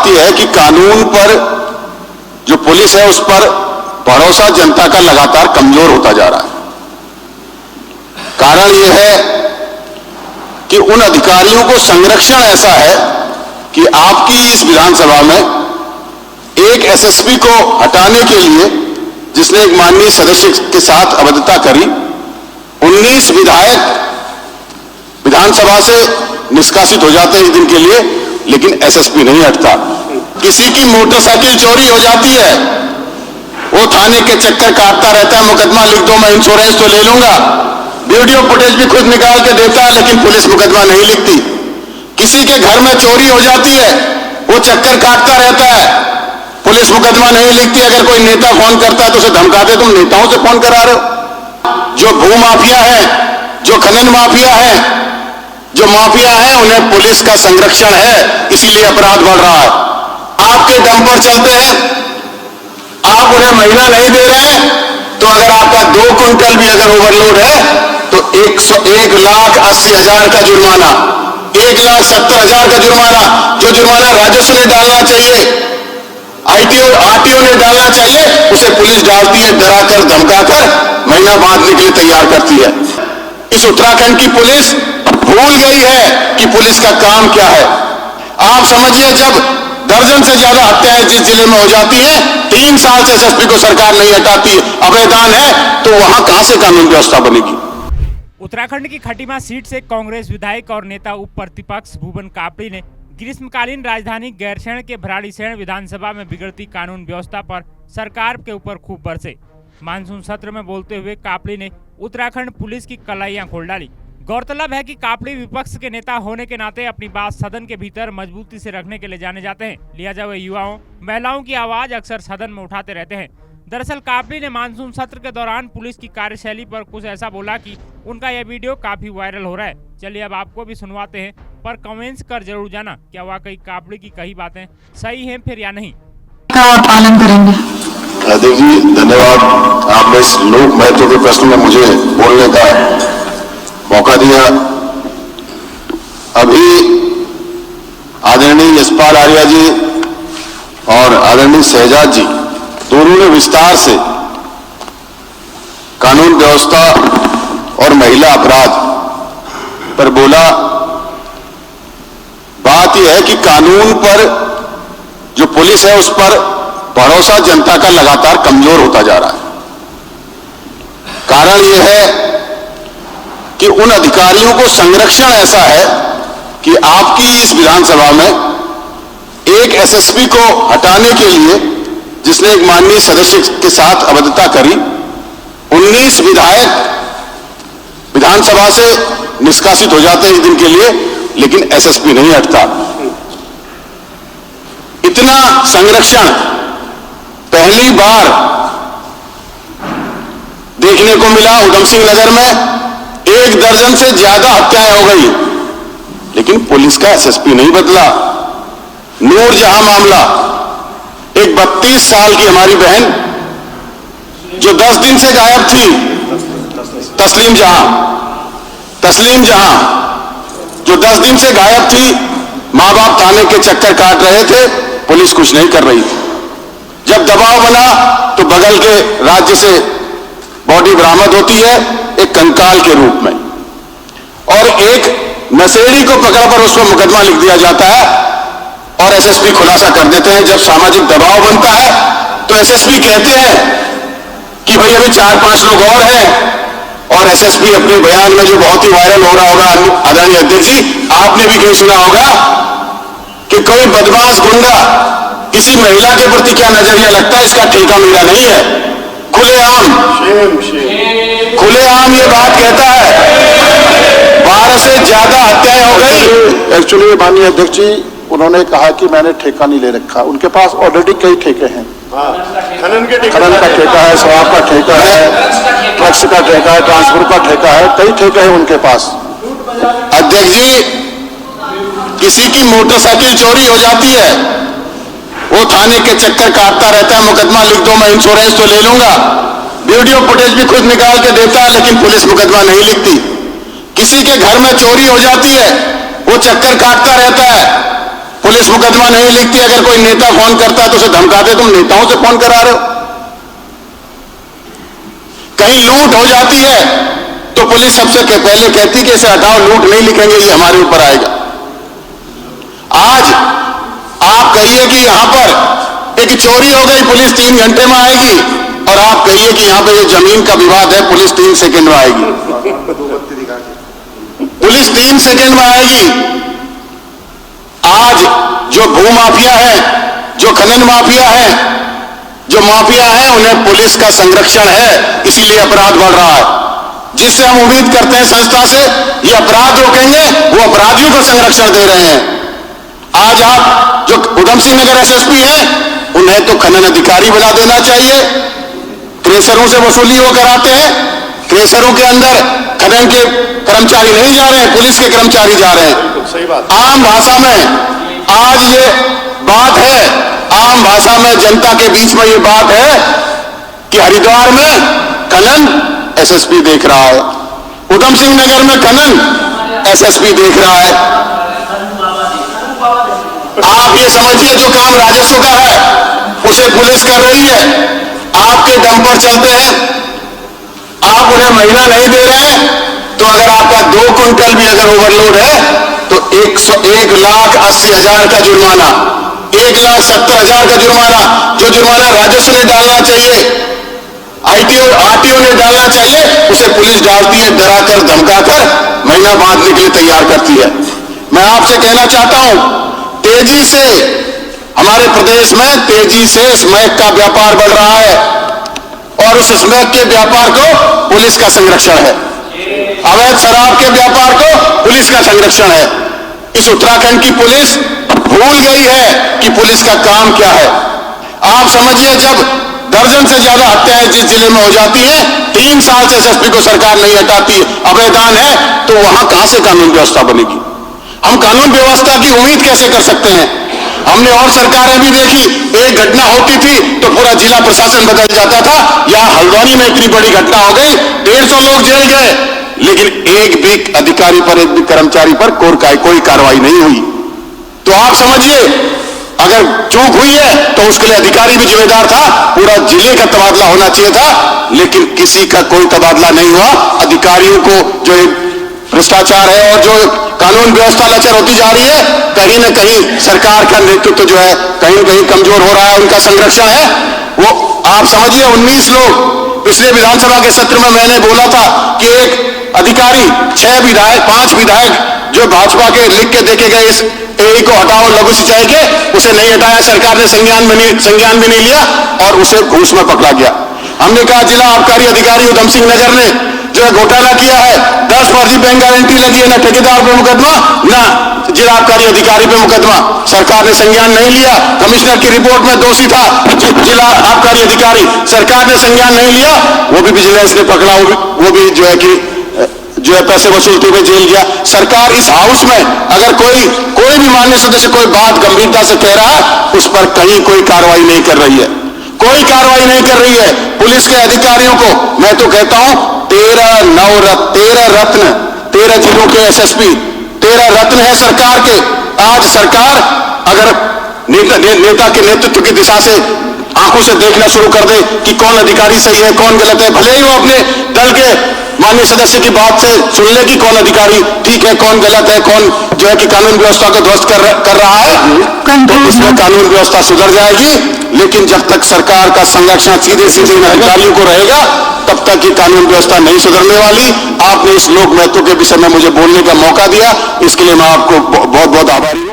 बात यह है कि कानून पर जो पुलिस है उस पर भरोसा जनता का लगातार कमजोर होता जा रहा है। कारण यह है कि उन अधिकारियों को संरक्षण ऐसा है कि आपकी इस विधानसभा में एक एसएसपी को हटाने के लिए जिसने एक माननीय सदस्य के साथ अभद्रता करी, 19 विधायक विधानसभा से निष्कासित हो जाते हैं एक दिन के लिए, लेकिन एसएसपी नहीं हटता। किसी की मोटरसाइकिल चोरी हो जाती है, वो थाने के चक्कर काटता रहता है, मुकदमा लिख दो, मैं इंश्योरेंस तो ले लूंगा, वीडियो फुटेज भी खुद निकाल के देता है, लेकिन पुलिस मुकदमा नहीं लिखती। किसी के घर में चोरी हो जाती है, वो चक्कर काटता रहता है, पुलिस मुकदमा नहीं लिखती। अगर कोई नेता फोन करता है तो उसे धमकाते, तुम नेताओं से फोन करा रहे हो। जो भू माफिया है, जो खनन माफिया है, जो माफिया है, उन्हें पुलिस का संरक्षण है, इसीलिए अपराध बढ़ रहा है। आपके दम पर चलते हैं, आप उन्हें महीना नहीं दे रहे हैं, तो अगर आपका 2 क्विंटल भी अगर ओवरलोड है तो 1,80,000 का जुर्माना, 1,70,000 का जुर्माना। जो जुर्माना राजस्व ने डालना चाहिए, आरटीओ ने डालना चाहिए, उसे पुलिस डालती है, डराकर धमकाकर महीना बांधने के लिए तैयार करती है। इस उत्तराखंड की पुलिस भूल गई है कि पुलिस का काम क्या है। आप समझिए, जब दर्जन से ज्यादा हत्याएं जिस जिले में हो जाती हैं, 3 साल से एसएसपी को सरकार नहीं हटाती, अवैधान है, तो वहां कहां से कानून व्यवस्था बनेगी। उत्तराखंड की खटीमा सीट से कांग्रेस विधायक और नेता उप प्रतिपक्ष भूवन कापड़ी ने ग्रीष्मकालीन राजधानी गैरसैंण के भराड़ीसैंण विधानसभा में बिगड़ती कानून व्यवस्था पर सरकार के ऊपर खूब बरसे। मानसून सत्र में बोलते हुए कापड़ी ने उत्तराखंड पुलिस की कलाइयां खोल डाली। गौरतलब है कि कापड़ी विपक्ष के नेता होने के नाते अपनी बात सदन के भीतर मजबूती से रखने के लिए जाने जाते हैं, लिहाजा वे युवाओं महिलाओं की आवाज अक्सर सदन में उठाते रहते हैं। दरअसल कापड़ी ने मानसून सत्र के दौरान पुलिस की कार्यशैली पर कुछ ऐसा बोला कि उनका यह वीडियो काफी वायरल हो रहा है। चलिए अब आपको भी सुनवाते हैं, पर कमेंट्स कर जरूर जाना क्या वाकई कापड़ी की कही बातें सही हैं फिर या नहीं। का पालन करेंगे। देखिए, धन्यवाद, आपने इस लोक महत्व के प्रश्न में मुझे बोलने का मौका दिया। अभी आदरणीय यशपाल आर्या जी और आदरणीय शहजाद जी दोनों ने विस्तार से कानून व्यवस्था और महिला अपराध पर बोला। बात यह है कि कानून पर जो पुलिस है उस पर भरोसा जनता का लगातार कमजोर होता जा रहा है। कारण यह है कि उन अधिकारियों को संरक्षण ऐसा है कि आपकी इस विधानसभा में एक एसएसपी को हटाने के लिए जिसने एक माननीय सदस्य के साथ अभद्रता करी, 19 विधायक विधानसभा से निष्कासित हो जाते हैं एक दिन के लिए, लेकिन एसएसपी नहीं हटता। इतना संरक्षण पहली बार देखने को मिला। उधम सिंह नगर में 1 दर्जन से ज्यादा हत्याएं हो गई, लेकिन पुलिस का एसएसपी नहीं बदला। नूरजहां मामला, एक 32 साल की हमारी बहन जो 10 दिन से गायब थी, तस्लीम जहां जो 10 दिन से गायब थी, मां बाप थाने के चक्कर काट रहे थे, पुलिस कुछ नहीं कर रही थी। जब दबाव बना तो बगल के राज्य से बॉडी बरामद होती है एक कंकाल के रूप में, और एक नशेड़ी को पकड़कर उस पर मुकदमा लिख दिया जाता है और एसएसपी खुलासा कर देते हैं। जब सामाजिक दबाव बनता है तो एसएसपी कहते हैं कि भाई अभी 4-5 लोग और हैं, और एसएसपी अपने बयान में जो बहुत ही वायरल हो रहा होगा, आदरणीय अध्यक्ष जी आपने भी कहीं सुना होगा कि कोई बदमाश गुंडा किसी महिला के प्रति क्या नजरिया लगता है, इसका ठेका मेरा नहीं है। खुलेआम ये बात कहता है। 12 से ज्यादा हत्याएं हो गई। एक्चुअली माननीय अध्यक्ष जी उन्होंने कहा कि मैंने ठेका नहीं ले रखा, उनके पास ऑलरेडी कई ठेके हैं। खनन का ठेका है, शराब का ठेका है, ड्रग्स का ठेका है, ट्रांसपोर्ट का ठेका है, कई ठेके हैं उनके पास। अध्यक्ष जी, किसी की मोटरसाइकिल चोरी हो जाती है, वो थाने के चक्कर काटता रहता है, मुकदमा लिख दो, मैं इंश्योरेंस तो ले लूंगा, वीडियो फुटेज भी खुद निकाल के देता है, लेकिन पुलिस मुकदमा नहीं लिखती। किसी के घर में चोरी हो जाती है, वो चक्कर काटता रहता है, पुलिस मुकदमा नहीं लिखती, अगर कोई नेता फोन करता है तो उसे धमकाते, तुम नेताओं से फोन करा रहे हो। कहीं लूट हो जाती है तो पुलिस सबसे पहले कहती कि इसे हटाओ, लूट नहीं लिखेंगे, ये हमारे ऊपर आएगा। आज आप कहिए कि यहां पर एक चोरी हो गई, पुलिस 3 घंटे में आएगी, और आप कहिए कि यहां पे ये जमीन का विवाद है, पुलिस 3 सेकंड में आएगी। पुलिस 3 सेकंड में आएगी। आज जो भूमाफिया है, जो खनन माफिया है, जो माफिया है, उन्हें पुलिस का संरक्षण है, इसीलिए अपराध बढ़ रहा है। जिससे हम उम्मीद करते हैं संस्था से ये अपराध रोकेंगे, वो अपराधियों को संरक्षण दे रहे हैं। आज आप जो उधम सिंह नगर एसएसपी हैं, उन्हें तो खनन अधिकारी बना देना चाहिए। क्रेशरों से वसूली वो कराते हैं, क्रेशरों के अंदर खनन के कर्मचारी नहीं जा रहे हैं, पुलिस के कर्मचारी जा रहे हैं। सही बात। आम भाषा में आज ये बात है, आम भाषा में जनता के बीच में ये बात है कि हरिद्वार में खनन एसएसपी देख रहा है, उधम सिंह नगर में खनन एसएसपी देख रहा है। आप ये समझिए जो काम राजस्व का है उसे पुलिस कर रही है। आपके दम पर चलते हैं, आप उन्हें महीना नहीं दे रहे हैं, तो अगर आपका 2 क्विंटल भी अगर ओवरलोड है तो 1,80,000 का जुर्माना, 1,70,000 का जुर्माना। जो जुर्माना राजस्व ने डालना चाहिए, आरटीओ ने डालना चाहिए, उसे पुलिस डालती है, डराकर धमकाकर महीना बांधने के लिए तैयार करती है। मैं आपसे कहना चाहता हूं, तेजी से हमारे प्रदेश में तेजी से स्मैक का व्यापार बढ़ रहा है, और उस स्मैक के व्यापार को पुलिस का संरक्षण है। अवैध शराब के व्यापार को पुलिस का संरक्षण है। इस उत्तराखंड की पुलिस भूल गई है कि पुलिस का काम क्या है। आप समझिए, जब दर्जन से ज्यादा हत्याएं जिस जिले में हो जाती हैं, 3 साल से एसएसपी को सरकार नहीं हटाती, अवैधान है, तो वहां कहां से कानून व्यवस्था बनेगी? हम कानून व्यवस्था की उम्मीद कैसे कर सकते हैं? हमने और सरकारें भी देखी, एक घटना होती थी तो पूरा जिला प्रशासन बदल जाता था। यहां हल्द्वानी में इतनी बड़ी घटना हो गई, 150 लोग जेल गए, लेकिन एक भी अधिकारी पर, एक भी कर्मचारी पर कोई कार्रवाई नहीं हुई। तो आप समझिए, अगर चूक हुई है तो उसके लिए अधिकारी भी जिम्मेदार था, पूरा जिले का तबादला होना चाहिए था, लेकिन किसी का कोई तबादला नहीं हुआ। अधिकारियों को जो भ्रष्टाचार है और जो कानून व्यवस्था लचर होती जा रही है, कहीं ना कहीं सरकार का नेतृत्व जो है कहीं ना कहीं कमजोर हो रहा है, उनका संरक्षण है वो। आप समझिए, 19 लोग पिछले विधानसभा के सत्र में मैंने बोला था कि एक अधिकारी, 6 विधायक, 5 विधायक जो भाजपा के लिख के देखे गए इस एई को हटाओ लघु सिंचाई के, उसे नहीं हटाया, सरकार ने संज्ञान भी नहीं लिया और उसे घूस में पकड़ा गया। हमने कहा जिला आबकारी अधिकारी उधम सिंह नगर ने जो है घोटाला किया है, 10 फर्जी बैंक गारंटी लगी है, ना ठेकेदार पे मुकदमा, ना जिला आबकारी अधिकारी पे मुकदमा, सरकार ने संज्ञान नहीं लिया। कमिश्नर की रिपोर्ट में दोषी था जिला आबकारी अधिकारी, सरकार ने संज्ञान नहीं लिया, वो भी विजिलेंस ने पकड़ा, वो भी जो है कि पैसे वसूलते हुए जेल गया। सरकार इस हाउस में अगर कोई भी माननीय सदस्य कोई बात गंभीरता से कह रहा है, उस पर कहीं कोई कार्रवाई नहीं कर रही है, कोई कार्रवाई नहीं कर रही है। पुलिस के अधिकारियों को मैं तो कहता हूं 13 रत्न 13 जिलों के एसएसपी, 13 रत्न है सरकार के। आज सरकार अगर नेता के नेतृत्व की दिशा से आंखों से देखना शुरू कर दे कि कौन अधिकारी सही है, कौन गलत है, भले ही वो अपने दल के माननीय सदस्य की बात से सुन ले कि कौन अधिकारी ठीक है, कौन गलत है, कौन जो है कि कानून व्यवस्था को ध्वस्त कर रहा है, तो इसमें कानून व्यवस्था सुधर जाएगी। लेकिन जब तक सरकार का संरक्षण सीधे सीधे अधिकारियों को रहेगा, तब तक ये कानून व्यवस्था नहीं सुधरने वाली। आपने इस लोक महत्व के विषय में मुझे बोलने का मौका दिया, इसके लिए मैं आपको बहुत बहुत आभारी हूं।